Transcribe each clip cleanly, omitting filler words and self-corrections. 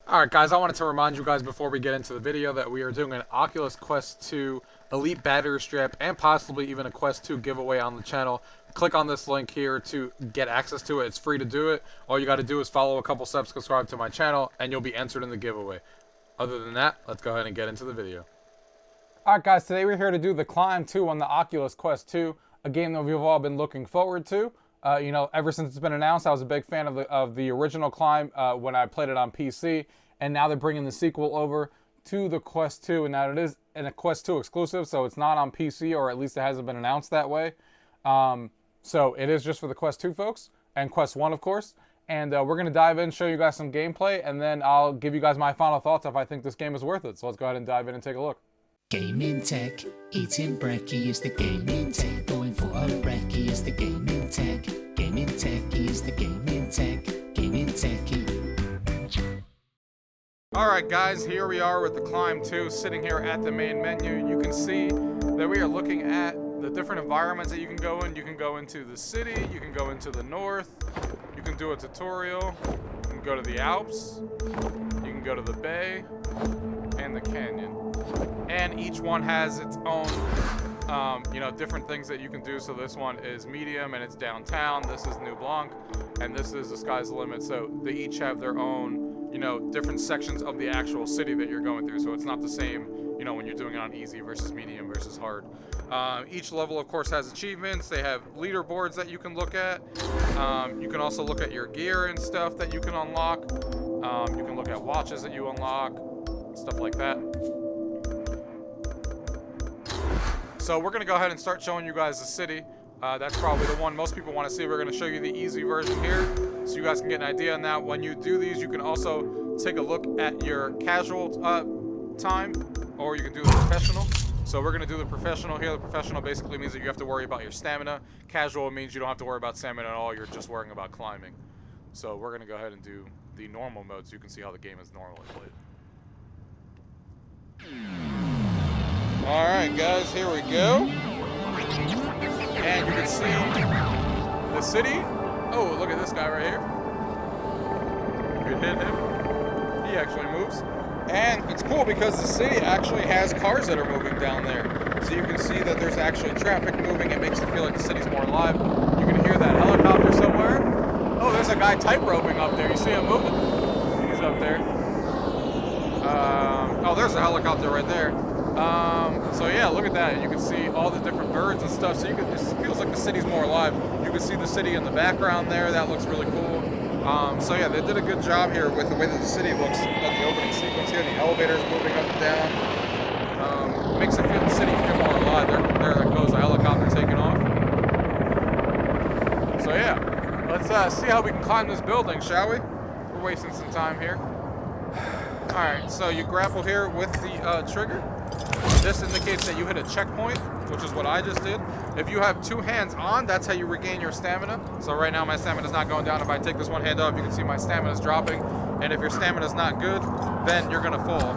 Alright guys, I wanted to remind you guys before we get into the video that we are doing an Oculus Quest 2 Elite Battery Strap and possibly even a Quest 2 giveaway on the channel. Click on this link here to get access to it. It's free to do it. All you got to do is follow a couple steps, subscribe to my channel, and you'll be entered in the giveaway. Other than that, let's go ahead and get into the video. Alright guys, today we're here to do the Climb 2 on the Oculus Quest 2, a game that we've all been looking forward to. You know, ever since it's been announced, I was a big fan of the original Climb when I played it on PC, and now they're bringing the sequel over to the Quest 2, and now it is a Quest 2 exclusive, so it's not on PC, or at least it hasn't been announced that way. So it is just for the Quest 2 folks, and Quest 1 of course, and we're going to dive in, show you guys some gameplay, and then I'll give you guys my final thoughts if I think this game is worth it. So let's go ahead and dive in and take a look. Gaming tech, eating brekkie is the gaming tech. Going for a recce is the gaming tech. Gaming techie is the gaming tech. Gaming techie. Alright guys, here we are with the Climb 2, sitting here at the main menu. You can see that we are looking at the different environments that you can go in. You can go into the city, you can go into the north, you can do a tutorial, you can go to the Alps, you can go to the bay, and the canyon. And each one has its own, you know, different things that you can do. So this one is medium and it's downtown. This is New Blanc, and this is the Sky's the Limit. So they each have their own, you know, different sections of the actual city that you're going through. So it's not the same, you know, when you're doing it on easy versus medium versus hard. Each level, of course, has achievements. They have leaderboards that you can look at. You can also look at your gear and stuff that you can unlock. You can look at watches that you unlock, stuff like that. So we're going to go ahead and start showing you guys the city. That's probably the one most people want to see. We're going to show you the easy version here so you guys can get an idea on that. When you do these, you can also take a look at your casual time, or you can do the professional. So we're going to do the professional here. The professional basically means that you have to worry about your stamina. Casual means you don't have to worry about stamina at all. You're just worrying about climbing. So we're going to go ahead and do the normal mode so you can see how the game is normally played. Alright guys, here we go. And you can see the city. Oh, look at this guy right here. You could hit him. He actually moves. And it's cool because the city actually has cars that are moving down there. So you can see that there's actually traffic moving. It makes it feel like the city's more alive. You can hear that helicopter somewhere. Oh, there's a guy tight-roping up there. You see him moving? He's up there. Oh, there's a helicopter right there. So yeah, look at that. You can see all the different birds and stuff. So it feels like the city's more alive. You can see the city in the background there. That looks really cool. So yeah, they did a good job here with the way that the city looks at the opening sequence here. The elevators moving up and down. Makes the city feel more alive. There goes the helicopter taking off. So yeah, let's see how we can climb this building, shall we? We're wasting some time here. Alright, so you grapple here with the trigger. This indicates that you hit a checkpoint, which is what I just did. If you have two hands on, that's how you regain your stamina. So right now my stamina is not going down. If I take this one hand off, you can see my stamina is dropping. And if your stamina is not good, then you're going to fall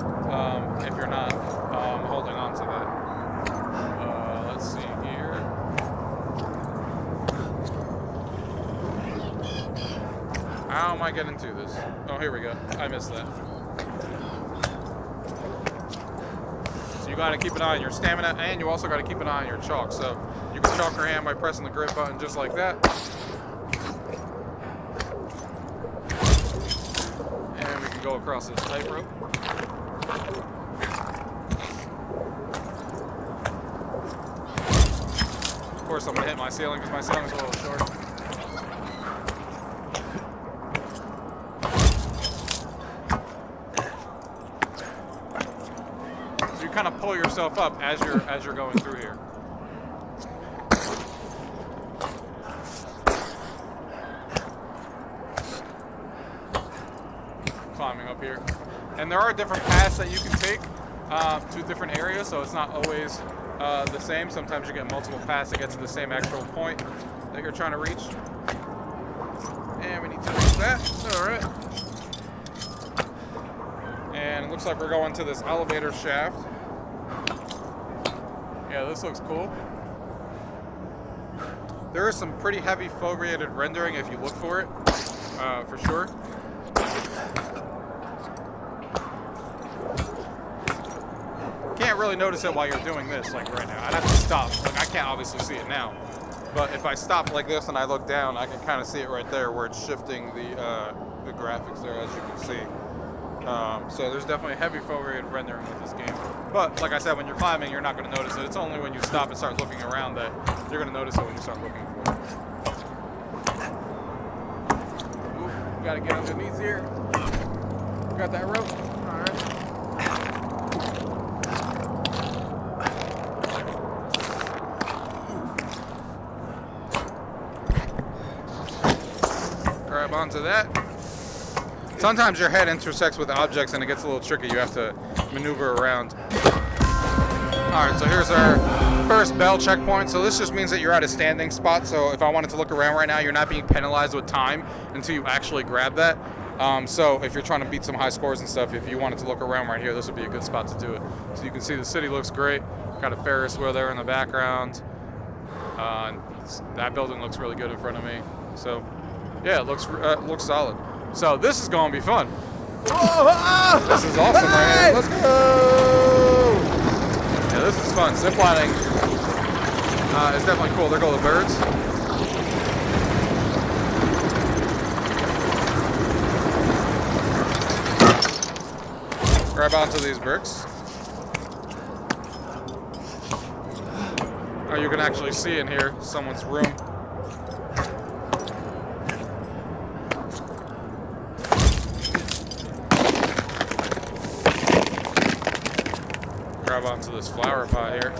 if you're not holding on to that. Let's see here. How am I getting to this? Oh, here we go. I missed that. You got to keep an eye on your stamina, and you also got to keep an eye on your chalk. So you can chalk your hand by pressing the grip button just like that. And we can go across this tightrope. Of course, I'm going to hit my ceiling because my ceiling is a little short. Kind of pull yourself up as you're going through here. Climbing up here, and there are different paths that you can take to different areas, so it's not always the same. Sometimes you get multiple paths to get to the same actual point that you're trying to reach. And we need to reach that. All right. And it looks like we're going to this elevator shaft. Yeah, this looks cool. There is some pretty heavy foveated rendering if you look for it, for sure. really notice it while you're doing this, like right now. I'd have to stop. Like I can't obviously see it now, but if I stop like this and I look down, I can kind of see it right there where it's shifting the graphics there, as you can see. So there's definitely heavy foveated rendering with this game. But like I said, when you're climbing, you're not going to notice it. It's only when you stop and start looking around that you're going to notice it when you start looking for it. Ooh, got to get underneath here. Got that rope. All right. Grab onto that. Sometimes your head intersects with objects and it gets a little tricky. You have to maneuver around. Alright, so here's our first bell checkpoint. So this just means that you're at a standing spot. So if I wanted to look around right now, you're not being penalized with time until you actually grab that. So if you're trying to beat some high scores and stuff, if you wanted to look around right here, this would be a good spot to do it. So you can see the city looks great. Got a Ferris wheel there in the background. That building looks really good in front of me. So yeah, it looks solid. So this is going to be fun. This is awesome right here. Let's go! Yeah, this is fun. Ziplining is definitely cool. There go the birds. Grab onto these bricks. Oh, you can actually see in here someone's room. Grab onto this flower pot here.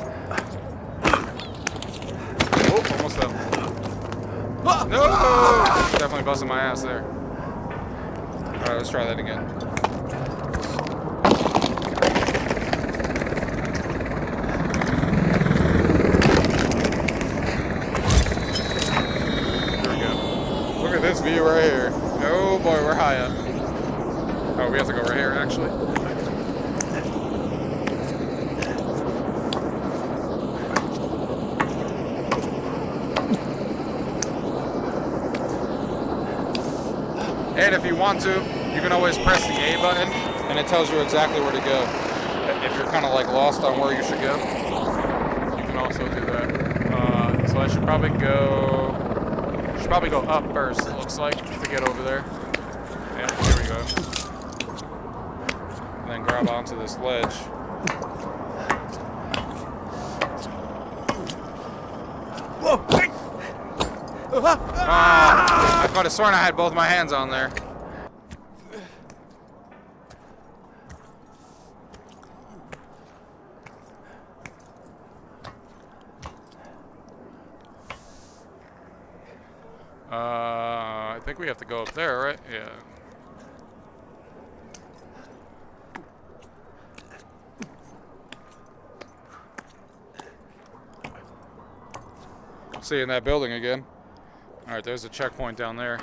Oh, almost fell. No! Definitely busted my ass there. Alright, let's try that again. There we go. Look at this view right here. Oh boy, we're high up. Oh, we have to go right here actually. And if you want to, you can always press the A button, and it tells you exactly where to go. If you're kind of like lost on where you should go, you can also do that. So I should probably go up first, it looks like, to get over there. Yeah, here we go. And then grab onto this ledge. I could have sworn I had both my hands on there. I think we have to go up there, right? Yeah. See you in that building again. All right, there's a checkpoint down there.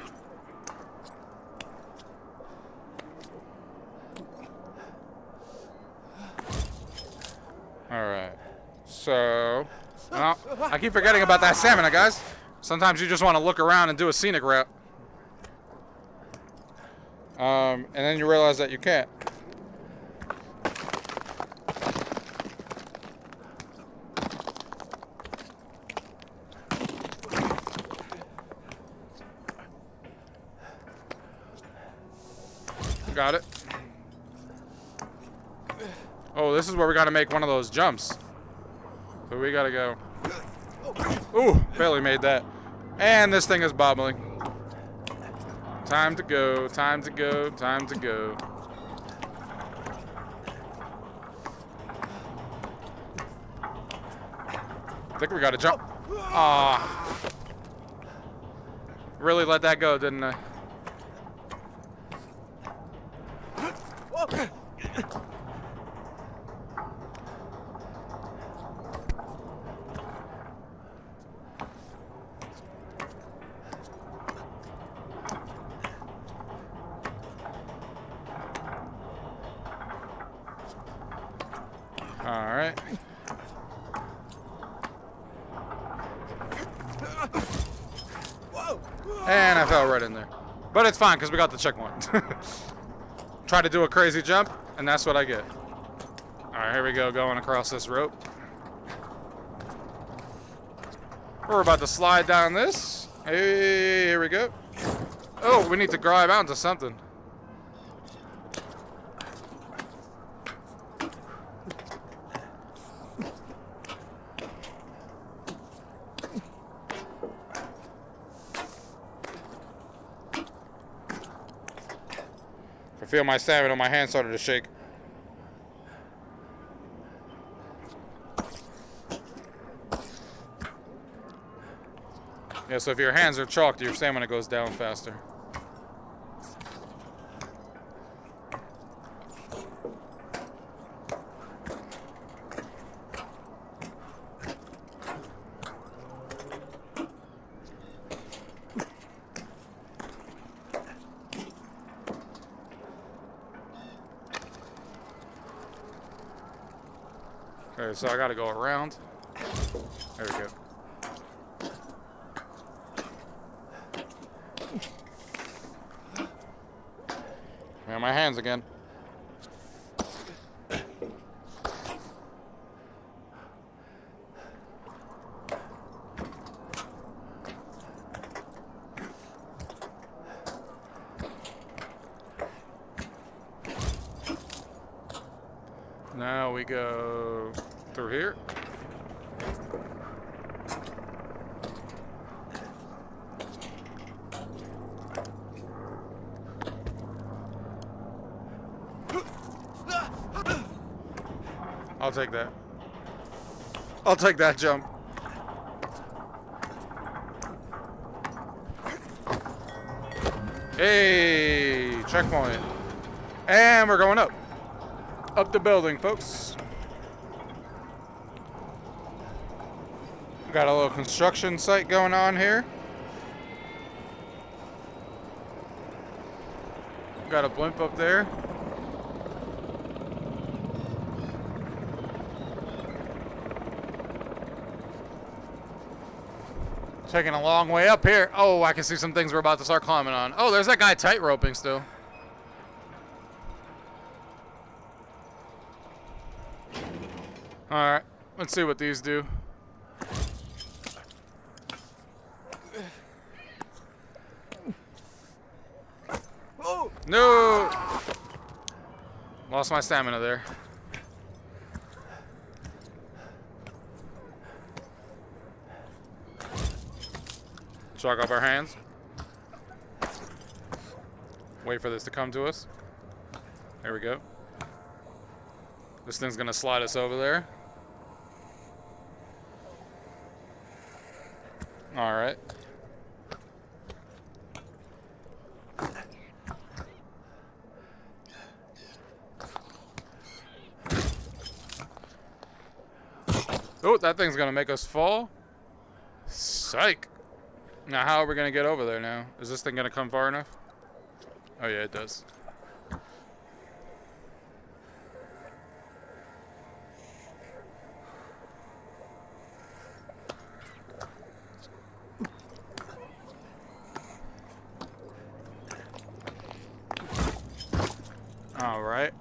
All right, so well, I keep forgetting about that stamina, guys. Sometimes you just want to look around and do a scenic route. And then you realize that you can't. Got it. Oh, this is where we gotta make one of those jumps. So we gotta go. Ooh, barely made that. And this thing is bobbling. Time to go, time to go, time to go. I think we gotta jump. Ah, really let that go, didn't I? All right. And I fell right in there. But it's fine because we got the checkpoint. Try to do a crazy jump, and that's what I get. Alright, here we go, going across this rope. We're about to slide down this. Hey, here we go. Oh, we need to grab onto something. I feel my stamina, my hand started to shake. Yeah, so if your hands are chalked, your stamina goes down faster. Okay, so I gotta go around. There we go. Yeah, my hands again. Now we go through here. I'll take that. I'll take that jump. Hey, checkpoint. And we're going up. Up the building, folks. Got a little construction site going on here. Got a blimp up there. Taking a long way up here. Oh, I can see some things we're about to start climbing on. Oh, there's that guy tight roping still. Alright, let's see what these do. No! Lost my stamina there. Chalk up our hands. Wait for this to come to us. There we go. This thing's gonna slide us over there. All right. Oh, that thing's gonna make us fall. Psych. Now, how are we gonna get over there now? Is this thing gonna come far enough? Oh yeah, it does.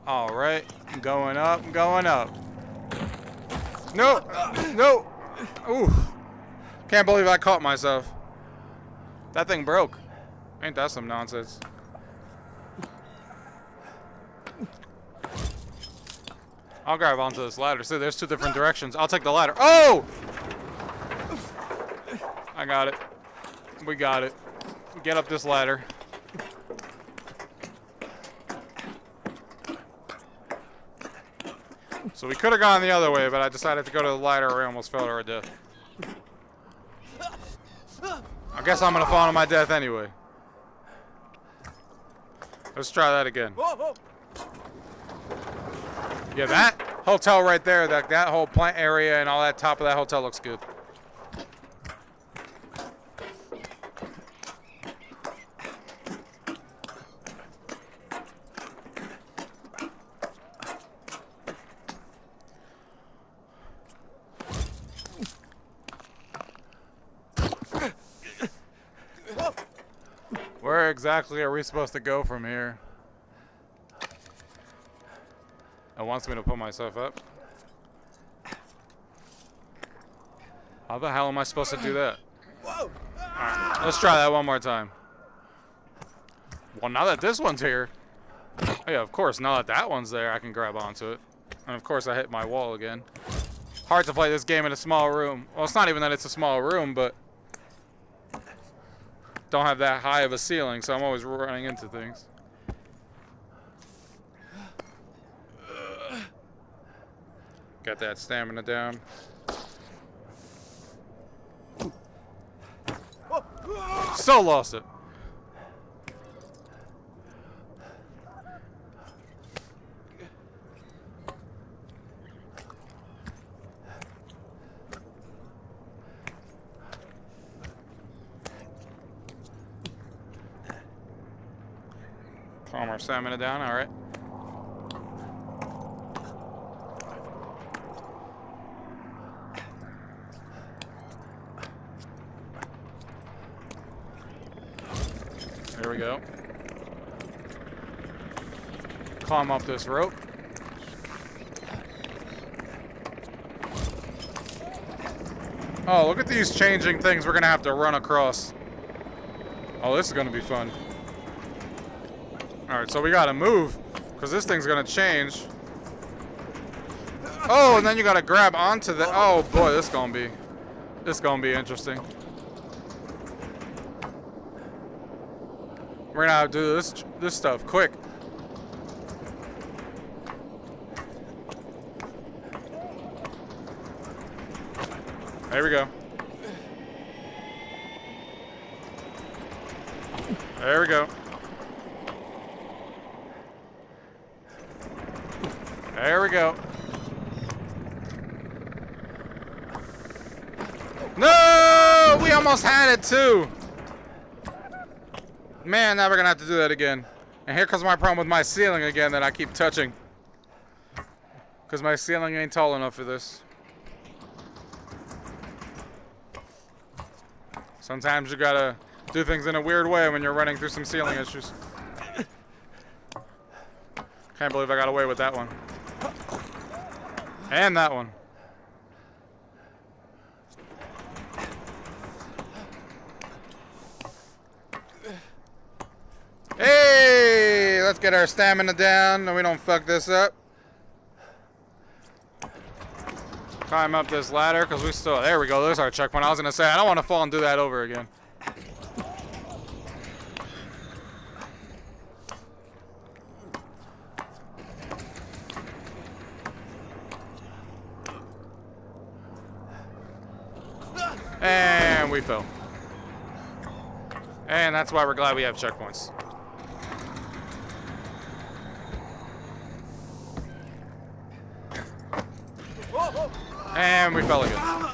All right, going up, going up. No, no. Ooh, can't believe I caught myself. That thing broke. Ain't that some nonsense? I'll grab onto this ladder. See, there's two different directions. I'll take the ladder. Oh! I got it. We got it. Get up this ladder. So we could have gone the other way, but I decided to go to the ladder or I almost fell to our death. I guess I'm gonna fall to my death anyway. Let's try that again. Yeah, that hotel right there, that whole plant area and all that top of that hotel looks good. Where exactly are we supposed to go from here? It wants me to put myself up. How the hell am I supposed to do that? Alright, let's try that one more time. Well, now that this one's here, oh yeah, of course, now that that one's there, I can grab onto it. And of course, I hit my wall again. Hard to play this game in a small room. Well, it's not even that it's a small room, but don't have that high of a ceiling, so I'm always running into things. Got that stamina down. Still lost it. Calm our stamina down, alright. There we go. Climb up this rope. Oh, look at these changing things we're gonna have to run across. Oh, this is gonna be fun. Alright, so we gotta move, because this thing's gonna change. Oh, and then you gotta grab onto the... Oh boy, this is gonna be interesting. We're gonna have to do this stuff quick. There we go. There we go. There we go. No! We almost had it too! Man, now we're gonna have to do that again. And here comes my problem with my ceiling again that I keep touching. Because my ceiling ain't tall enough for this. Sometimes you gotta do things in a weird way when you're running through some ceiling issues. Can't believe I got away with that one. And that one. Hey, let's get our stamina down so we don't fuck this up. Climb up this ladder because we still... There we go, there's our checkpoint. I was going to say, I don't want to fall and do that over again. And we fell. And that's why we're glad we have checkpoints. And we fell again.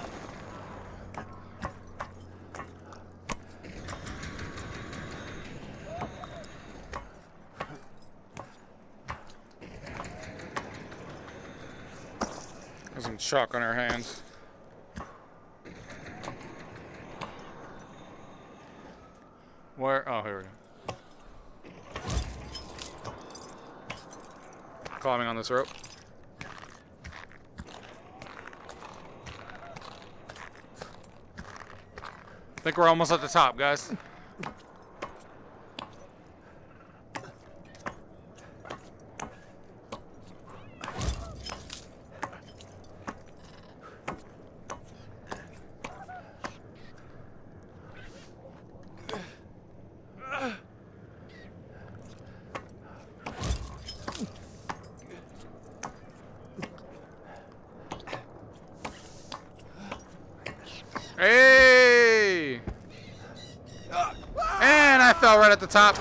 There's some chalk on our hands. Where? Oh, here we go. Climbing on this rope. I think we're almost at the top, guys. Hey! And I fell right at the top.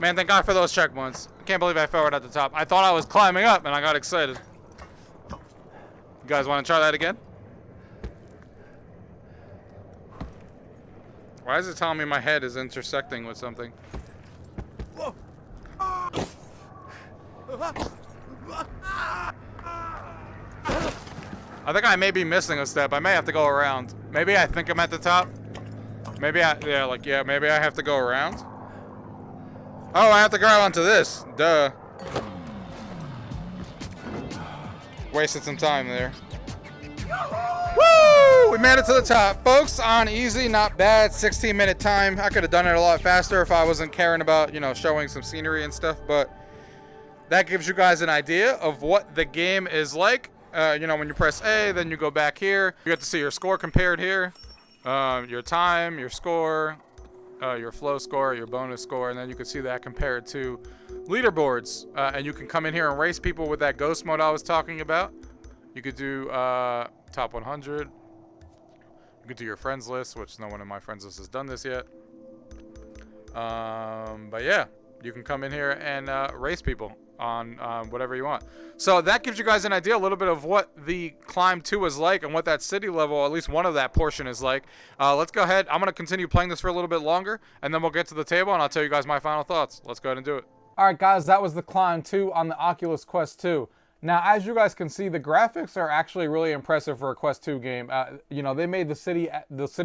Man, thank God for those checkpoints. I can't believe I fell right at the top. I thought I was climbing up and I got excited. You guys want to try that again? Why is it telling me my head is intersecting with something? I think I may be missing a step. I may have to go around. Maybe I think I'm at the top. Maybe maybe I have to go around. Oh, I have to grab onto this. Duh. Wasted some time there. Woo! We made it to the top, folks. On easy, not bad. 16-minute time. I could have done it a lot faster if I wasn't caring about, you know, showing some scenery and stuff. But that gives you guys an idea of what the game is like. You know, when you press A, then you go back here. You get to see your score compared here. Your time, your score, your flow score, your bonus score, and then you can see that compared to leaderboards. And you can come in here and race people with that ghost mode I was talking about. You could do top 100. You could do your friends list, which no one in my friends list has done this yet. But yeah, you can come in here and race people on whatever you want. So that gives you guys an idea a little bit of what the Climb 2 is like and what that city level, at least one of that portion, is like. Let's go ahead. I'm going to continue playing this for a little bit longer, and then we'll get to the table, and I'll tell you guys my final thoughts. Let's go ahead and do it. All right, guys, that was the Climb 2 on the Oculus Quest 2. Now, as you guys can see, the graphics are actually really impressive for a Quest 2 game. You know, they made the city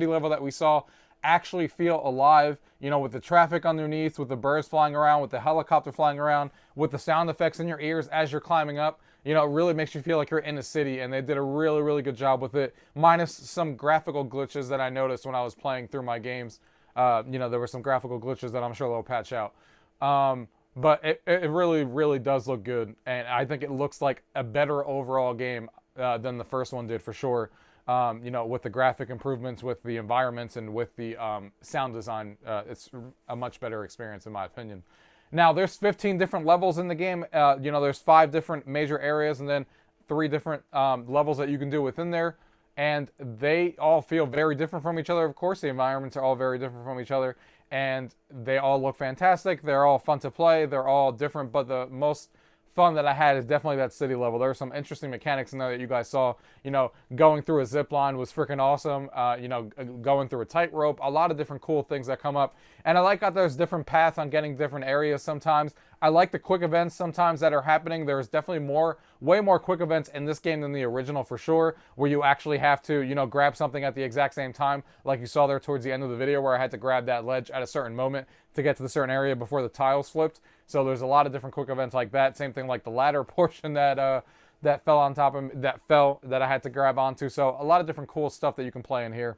level that we saw actually feel alive, you know, with the traffic underneath, with the birds flying around, with the helicopter flying around, with the sound effects in your ears as you're climbing up. You know, it really makes you feel like you're in a city, and they did a really, really good job with it, minus some graphical glitches that I noticed when I was playing through my games. You know, there were some graphical glitches that I'm sure they'll patch out. But it really, really does look good, and I think it looks like a better overall game than the first one did for sure. You know, with the graphic improvements, with the environments, and with the sound design, it's a much better experience in my opinion. Now, there's 15 different levels in the game. You know, there's 5 different major areas and then 3 different levels that you can do within there. And they all feel very different from each other. Of course, the environments are all very different from each other. And they all look fantastic. They're all fun to play. They're all different. But the most fun that I had is definitely that city level. There were some interesting mechanics in there that you guys saw. You know, going through a zip line was freaking awesome. You know, going through a tightrope. A lot of different cool things that come up. And I like how there's different paths on getting different areas sometimes. I like the quick events sometimes that are happening. There's definitely way more quick events in this game than the original for sure, where you actually have to, you know, grab something at the exact same time, like you saw there towards the end of the video where I had to grab that ledge at a certain moment to get to the certain area before the tiles flipped. So there's a lot of different quick events like that. Same thing like the ladder portion that fell on top of me, that I had to grab onto. So a lot of different cool stuff that you can play in here.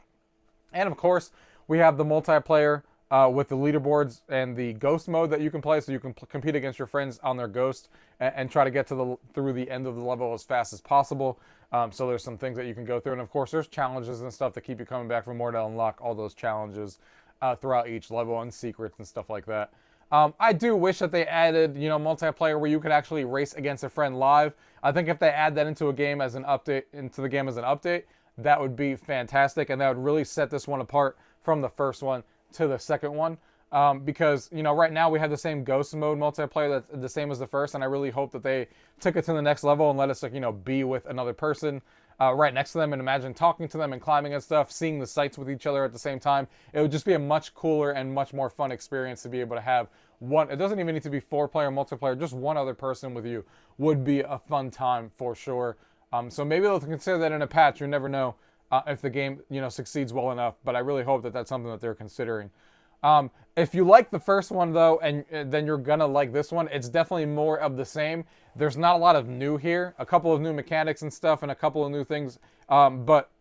And of course, we have the multiplayer with the leaderboards and the ghost mode that you can play, so you can compete against your friends on their ghost and try to get to through the end of the level as fast as possible. So there's some things that you can go through, and of course there's challenges and stuff to keep you coming back for more to unlock all those challenges throughout each level, and secrets and stuff like that. I do wish that they added, you know, multiplayer where you could actually race against a friend live. I think if they add that into a game as an update, that would be fantastic, and that would really set this one apart from the first one to the second one. Because, you know, right now we have the same ghost mode multiplayer that's the same as the first, and I really hope that they took it to the next level and let us, like, you know, be with another person right next to them, and imagine talking to them and climbing and stuff, seeing the sights with each other at the same time. It would just be a much cooler and much more fun experience to be able to have one. It doesn't even need to be 4-player multiplayer, just one other person with you would be a fun time for sure. So maybe they'll consider that in a patch. You never know if the game, you know, succeeds well enough, but I really hope that that's something that they're considering. If you like the first one though, and then you're gonna like this one, it's definitely more of the same. There's not a lot of new here, a couple of new mechanics and stuff, and a couple of new things, but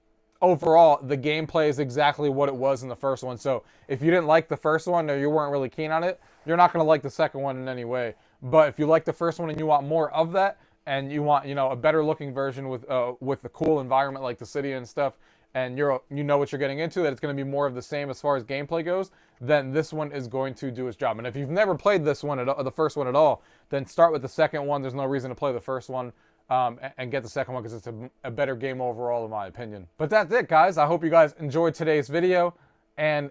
overall the gameplay is exactly what it was in the first one. So if you didn't like the first one, or you weren't really keen on it, you're not gonna like the second one in any way. But if you like the first one and you want more of that, and you want, you know, a better looking version with the cool environment like the city and stuff, and you know what you're getting into, that it's going to be more of the same as far as gameplay goes, then this one is going to do its job. And if you've never played this one the first one at all, then start with the second one. There's no reason to play the first one and get the second one, because it's a better game overall in my opinion. But that's it, guys. I hope you guys enjoyed today's video, and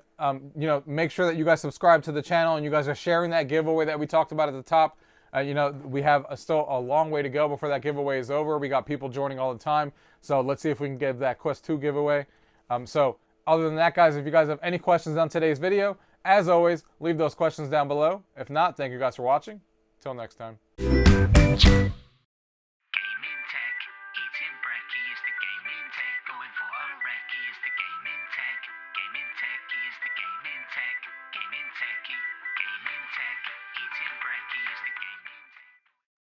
you know, make sure that you guys subscribe to the channel and you guys are sharing that giveaway that we talked about at the top. You know, we have still a long way to go before that giveaway is over. We got people joining all the time. So let's see if we can give that Quest 2 giveaway. So other than that, guys, if you guys have any questions on today's video, as always, leave those questions down below. If not, thank you guys for watching. Till next time.